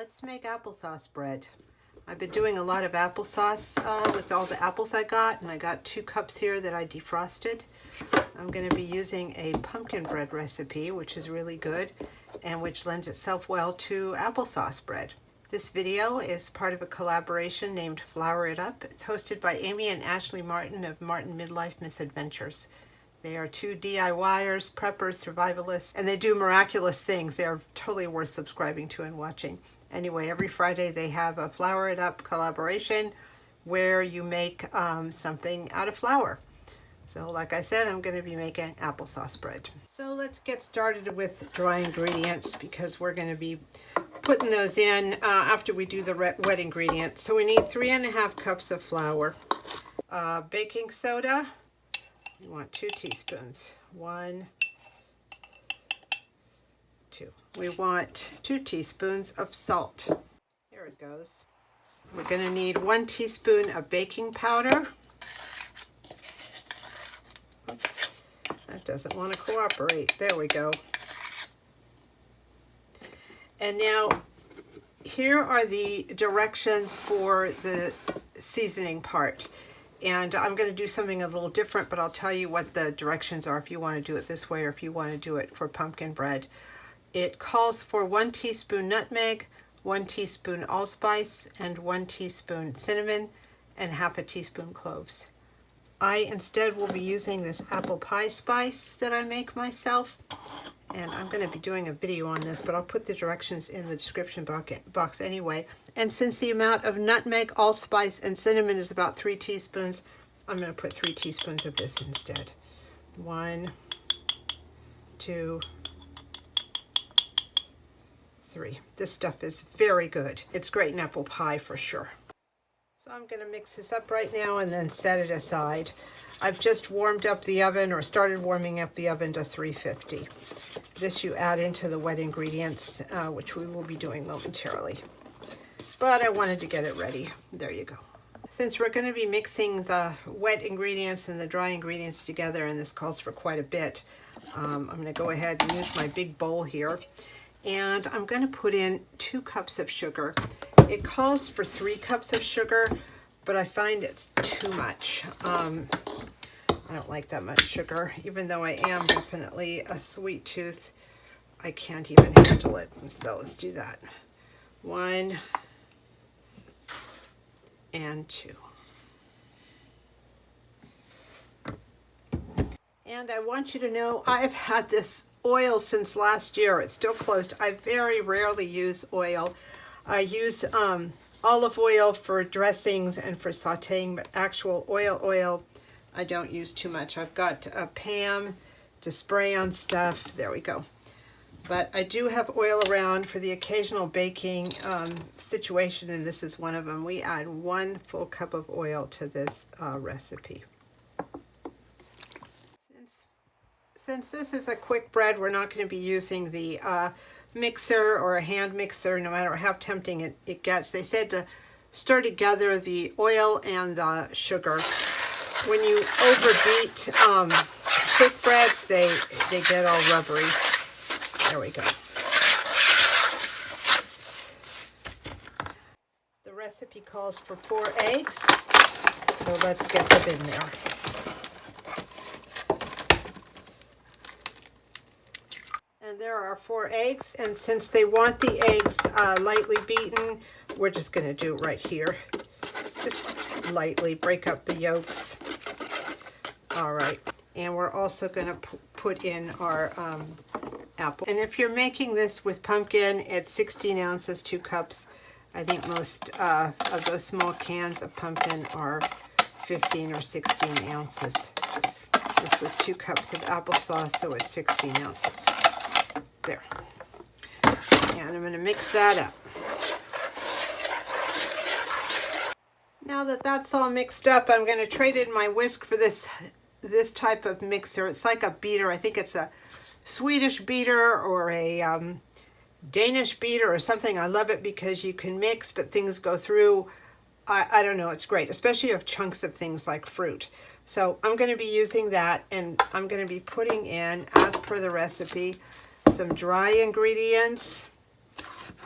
let's make applesauce bread. I've been doing a lot of applesauce with all the apples I got, and I got 2 cups here that I defrosted. I'm going to be using a pumpkin bread recipe, which is really good and which lends itself well to applesauce bread. This video is part of a collaboration named Flour It Up. It's hosted by Amy and Ashley Martin of Martin Midlife Misadventures. They are 2 DIYers, preppers, survivalists, and they do miraculous things. They are totally worth subscribing to and watching. Anyway, every Friday they have a Flour It Up collaboration where you make something out of flour. So like I said, I'm going to be making applesauce bread. So let's get started with dry ingredients because we're going to be putting those in after we do the wet ingredients. So we need 3½ cups of flour. Baking soda, you want 2 teaspoons. 1, 2. We want 2 teaspoons of salt. Here it goes. We're going to need 1 teaspoon of baking powder. Oops, that doesn't want to cooperate. There we go. And now here are the directions for the seasoning part. And I'm going to do something a little different, but I'll tell you what the directions are if you want to do it this way or if you want to do it for pumpkin bread. It calls for 1 teaspoon nutmeg, 1 teaspoon allspice, and 1 teaspoon cinnamon, and ½ a teaspoon cloves. I instead will be using this apple pie spice that I make myself. And I'm going to be doing a video on this, but I'll put the directions in the description box anyway. And since the amount of nutmeg, allspice, and cinnamon is about 3 teaspoons, I'm going to put 3 teaspoons of this instead. 1, 2, 3. This stuff is very good. It's great in apple pie for sure. So I'm going to mix this up right now and then set it aside. I've just warmed up the oven or started warming up the oven to 350. This you add into the wet ingredients, which we will be doing momentarily. But I wanted to get it ready. There you go. Since we're going to be mixing the wet ingredients and the dry ingredients together, and this calls for quite a bit, I'm going to go ahead and use my big bowl here. And I'm going to put in 2 cups of sugar. It calls for 3 cups of sugar, but I find it's too much. I don't like that much sugar. Even though I am definitely a sweet tooth, I can't even handle it. So let's do that. 1 and 2. And I want you to know I've had this oil since last year. It's still closed. I very rarely use oil. I use olive oil for dressings and for sauteing, but actual oil I don't use too much. I've got a Pam to spray on stuff. There we go. But I do have oil around for the occasional baking situation, and this is one of them. We add 1 full cup of oil to this recipe. Since this is a quick bread, we're not going to be using the mixer or a hand mixer, no matter how tempting it gets. They said to stir together the oil and the sugar. When you overbeat quick breads, they get all rubbery. There we go. The recipe calls for 4 eggs, so let's get them in there. And there are 4 eggs, and since they want the eggs lightly beaten, we're just going to do it right here. Just lightly break up the yolks. All right, and we're also going to put in our apple. And if you're making this with pumpkin, it's 16 ounces, 2 cups. I think most of those small cans of pumpkin are 15 or 16 ounces. This was 2 cups of applesauce, so it's 16 ounces. There. And I'm going to mix that up. Now that that's all mixed up, I'm going to trade in my whisk for this type of mixer. It's like a beater. I think it's a Swedish beater or a Danish beater or something. I love it because you can mix, but things go through. I don't know. It's great, especially if you have chunks of things like fruit. So I'm going to be using that, and I'm going to be putting in, as per the recipe, some dry ingredients,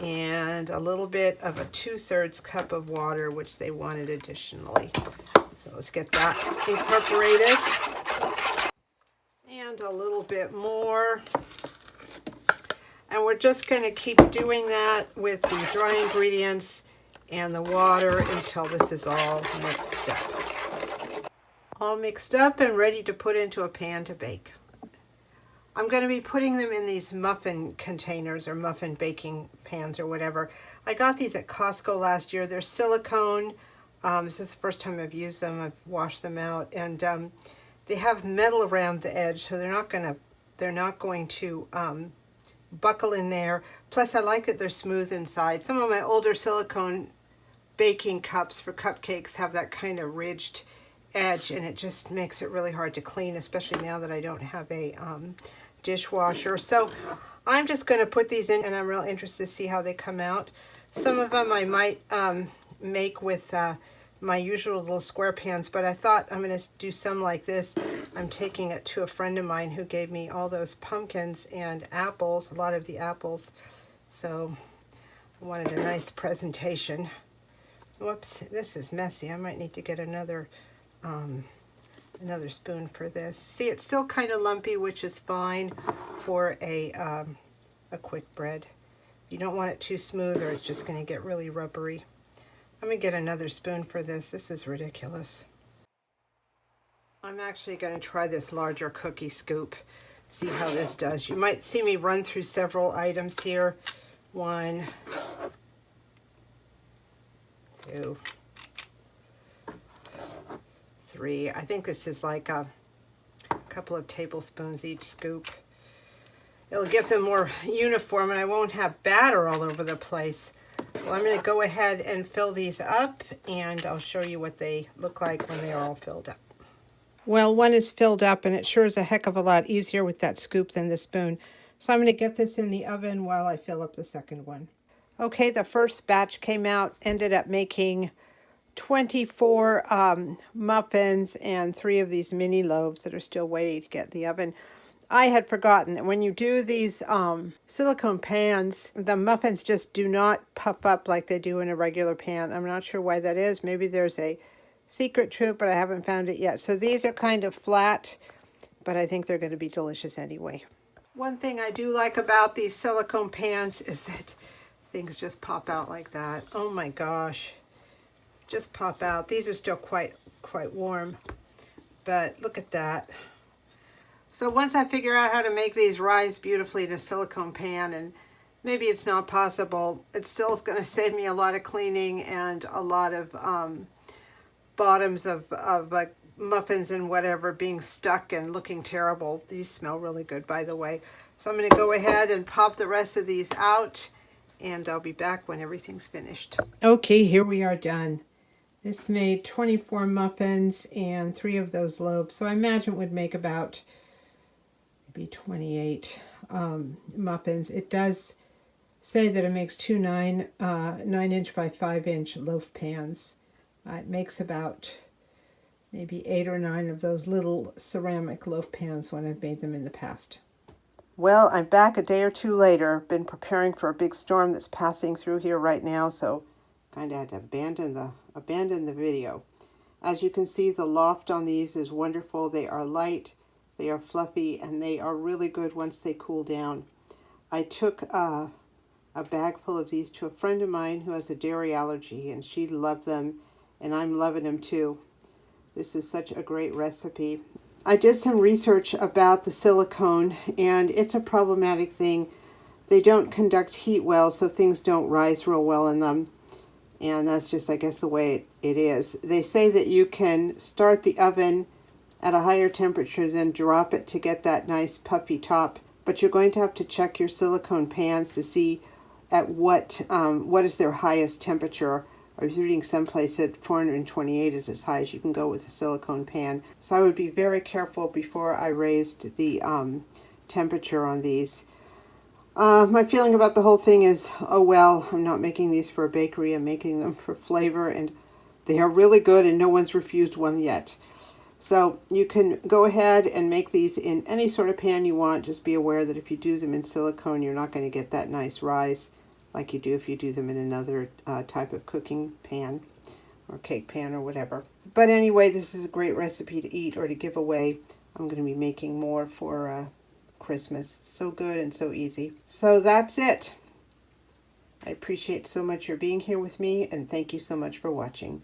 and a little bit of a 2/3 cup of water, which they wanted additionally. So let's get that incorporated. And a little bit more. And we're just going to keep doing that with the dry ingredients and the water until this is all mixed up. All mixed up and ready to put into a pan to bake. I'm going to be putting them in these muffin containers or muffin baking pans or whatever. I got these at Costco last year. They're silicone. This is the first time I've used them. I've washed them out, and they have metal around the edge, so they're not going to buckle in there. Plus, I like that they're smooth inside. Some of my older silicone baking cups for cupcakes have that kind of ridged edge, and it just makes it really hard to clean, especially now that I don't have a dishwasher. So I'm just going to put these in, and I'm real interested to see how they come out. Some of them I might make with my usual little square pans, but I thought I'm going to do some like this. I'm taking it to a friend of mine who gave me all those pumpkins and apples, a lot of the apples. So I wanted a nice presentation. Whoops, this is messy. I might need to get another spoon for this. See, it's still kind of lumpy, which is fine for a quick bread. You don't want it too smooth or it's just going to get really rubbery. I'm going to get another spoon for this. This is ridiculous. I'm actually going to try this larger cookie scoop, see how this does. You might see me run through several items here. 1, 2, 3. I think this is like a couple of tablespoons each scoop. It'll get them more uniform and I won't have batter all over the place. Well, I'm going to go ahead and fill these up, and I'll show you what they look like when they are all filled up. Well, one is filled up, and it sure is a heck of a lot easier with that scoop than the spoon. So I'm going to get this in the oven while I fill up the second one. Okay, the first batch came out, ended up making 24 muffins and 3 of these mini loaves that are still waiting to get in the oven. I had forgotten that when you do these silicone pans, the muffins just do not puff up like they do in a regular pan. I'm not sure why that is. Maybe there's a secret to it, but I haven't found it yet. So these are kind of flat, but I think they're going to be delicious anyway. One thing I do like about these silicone pans is that things just pop out like that. Oh my gosh. Just pop out. These are still quite warm, but look at that. So once I figure out how to make these rise beautifully in a silicone pan, and maybe it's not possible, it's still going to save me a lot of cleaning and a lot of bottoms of like muffins and whatever being stuck and looking terrible. These smell really good, by the way. So I'm going to go ahead and pop the rest of these out, and I'll be back when everything's finished. Okay, here we are done. This made 24 muffins and 3 of those loaves. So I imagine it would make about maybe 28 muffins. It does say that it makes 2 9-inch by 5-inch loaf pans. It makes about maybe 8 or 9 of those little ceramic loaf pans when I've made them in the past. Well, I'm back a day or two later. Been preparing for a big storm that's passing through here right now, so kind of had to abandon the video. As you can see, the loft on these is wonderful. They are light, they are fluffy, and they are really good once they cool down. I took a bag full of these to a friend of mine who has a dairy allergy, and she loved them, and I'm loving them too. This is such a great recipe. I did some research about the silicone, and it's a problematic thing. They don't conduct heat well, so things don't rise real well in them. And that's just, I guess, the way it is. They say that you can start the oven at a higher temperature, then drop it to get that nice puffy top. But you're going to have to check your silicone pans to see at what is their highest temperature. I was reading someplace that 428 is as high as you can go with a silicone pan. So I would be very careful before I raised the temperature on these. My feeling about the whole thing is, oh well, I'm not making these for a bakery, I'm making them for flavor, and they are really good and no one's refused one yet. So you can go ahead and make these in any sort of pan you want. Just be aware that if you do them in silicone, you're not going to get that nice rise like you do if you do them in another type of cooking pan or cake pan or whatever. But anyway, this is a great recipe to eat or to give away. I'm going to be making more for Christmas. So good and so easy. So that's it. I appreciate so much your being here with me, and thank you so much for watching.